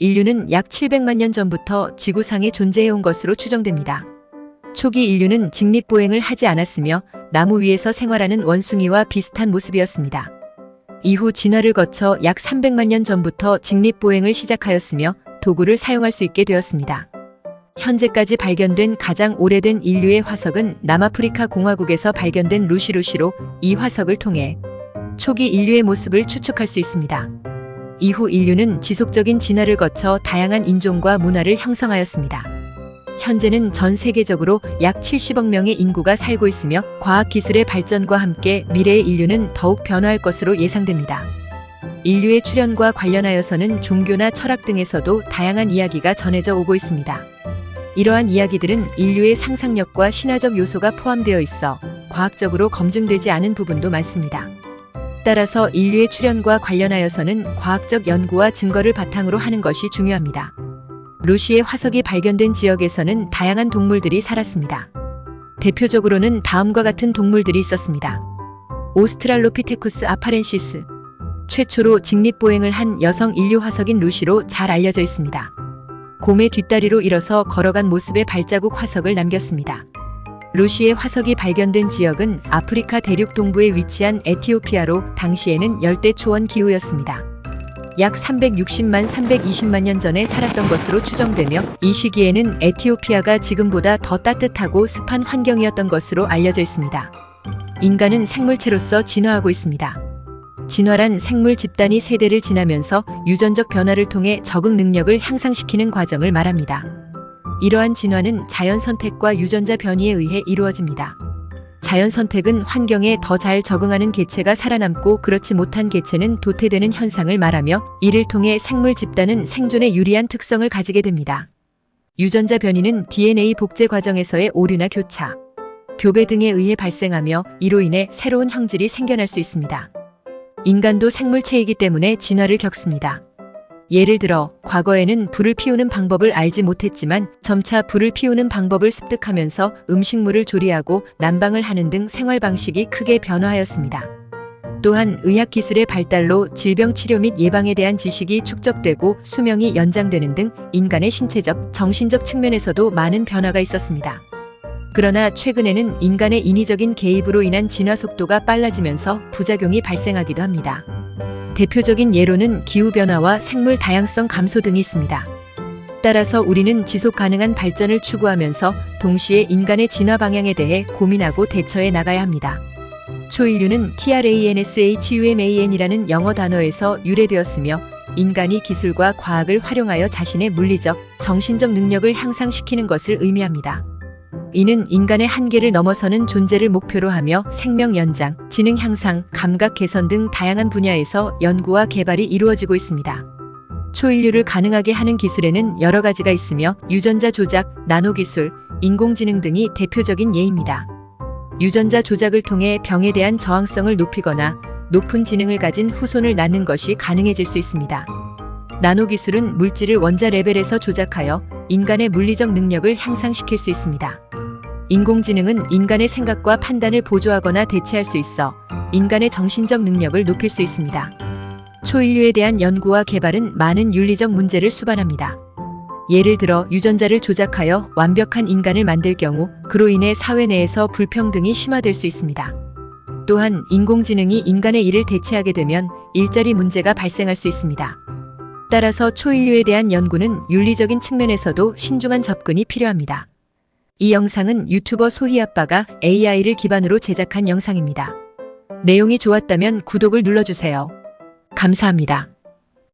인류는 약 700만 년 전부터 지구상에 존재해온 것으로 추정됩니다. 초기 인류는 직립보행을 하지 않았으며 나무 위에서 생활하는 원숭이와 비슷한 모습이었습니다. 이후 진화를 거쳐 약 300만 년 전부터 직립보행을 시작하였으며 도구를 사용할 수 있게 되었습니다. 현재까지 발견된 가장 오래된 인류의 화석은 남아프리카 공화국에서 발견된 루시루시로 이 화석을 통해 초기 인류의 모습을 추측할 수 있습니다. 이후 인류는 지속적인 진화를 거쳐 다양한 인종과 문화를 형성하였습니다. 현재는 전 세계적으로 약 70억 명의 인구가 살고 있으며 과학기술의 발전과 함께 미래의 인류는 더욱 변화할 것으로 예상됩니다. 인류의 출현과 관련하여서는 종교나 철학 등에서도 다양한 이야기가 전해져 오고 있습니다. 이러한 이야기들은 인류의 상상력과 신화적 요소가 포함되어 있어 과학적으로 검증되지 않은 부분도 많습니다. 따라서 인류의 출현과 관련하여서는 과학적 연구와 증거를 바탕으로 하는 것이 중요합니다. 루시의 화석이 발견된 지역에서는 다양한 동물들이 살았습니다. 대표적으로는 다음과 같은 동물들이 있었습니다. 오스트랄로피테쿠스 아파렌시스. 최초로 직립보행을 한 여성 인류 화석인 루시로 잘 알려져 있습니다. 곰의 뒷다리로 일어서 걸어간 모습의 발자국 화석을 남겼습니다. 루시의 화석이 발견된 지역은 아프리카 대륙 동부에 위치한 에티오피아로 당시에는 열대 초원 기후였습니다. 약 320만 년 전에 살았던 것으로 추정되며 이 시기에는 에티오피아가 지금보다 더 따뜻하고 습한 환경이었던 것으로 알려져 있습니다. 인간은 생물체로서 진화하고 있습니다. 진화란 생물 집단이 세대를 지나면서 유전적 변화를 통해 적응 능력을 향상시키는 과정을 말합니다. 이러한 진화는 자연 선택과 유전자 변이에 의해 이루어집니다. 자연 선택은 환경에 더 잘 적응하는 개체가 살아남고 그렇지 못한 개체는 도태되는 현상을 말하며 이를 통해 생물 집단은 생존에 유리한 특성을 가지게 됩니다. 유전자 변이는 DNA 복제 과정에서의 오류나 교차, 교배 등에 의해 발생하며 이로 인해 새로운 형질이 생겨날 수 있습니다. 인간도 생물체이기 때문에 진화를 겪습니다. 예를 들어 과거에는 불을 피우는 방법을 알지 못했지만 점차 불을 피우는 방법을 습득하면서 음식물을 조리하고 난방을 하는 등 생활 방식이 크게 변화하였습니다. 또한 의학기술의 발달로 질병 치료 및 예방에 대한 지식이 축적되고 수명이 연장되는 등 인간의 신체적, 정신적 측면에서도 많은 변화가 있었습니다. 그러나 최근에는 인간의 인위적인 개입으로 인한 진화 속도가 빨라지면서 부작용이 발생하기도 합니다. 대표적인 예로는 기후변화와 생물 다양성 감소 등이 있습니다. 따라서 우리는 지속 가능한 발전을 추구하면서 동시에 인간의 진화 방향에 대해 고민하고 대처해 나가야 합니다. 초인류는 TRANSHUMAN이라는 영어 단어에서 유래되었으며 인간이 기술과 과학을 활용하여 자신의 물리적, 정신적 능력을 향상시키는 것을 의미합니다. 이는 인간의 한계를 넘어서는 존재를 목표로 하며 생명 연장, 지능 향상, 감각 개선 등 다양한 분야에서 연구와 개발이 이루어지고 있습니다. 초인류를 가능하게 하는 기술에는 여러 가지가 있으며 유전자 조작, 나노기술, 인공지능 등이 대표적인 예입니다. 유전자 조작을 통해 병에 대한 저항성을 높이거나 높은 지능을 가진 후손을 낳는 것이 가능해질 수 있습니다. 나노기술은 물질을 원자 레벨에서 조작하여 인간의 물리적 능력을 향상시킬 수 있습니다. 인공지능은 인간의 생각과 판단을 보조하거나 대체할 수 있어 인간의 정신적 능력을 높일 수 있습니다. 초인류에 대한 연구와 개발은 많은 윤리적 문제를 수반합니다. 예를 들어 유전자를 조작하여 완벽한 인간을 만들 경우 그로 인해 사회 내에서 불평등이 심화될 수 있습니다. 또한 인공지능이 인간의 일을 대체하게 되면 일자리 문제가 발생할 수 있습니다. 따라서 초인류에 대한 연구는 윤리적인 측면에서도 신중한 접근이 필요합니다. 이 영상은 유튜버 소희아빠가 AI를 기반으로 제작한 영상입니다. 내용이 좋았다면 구독을 눌러주세요. 감사합니다.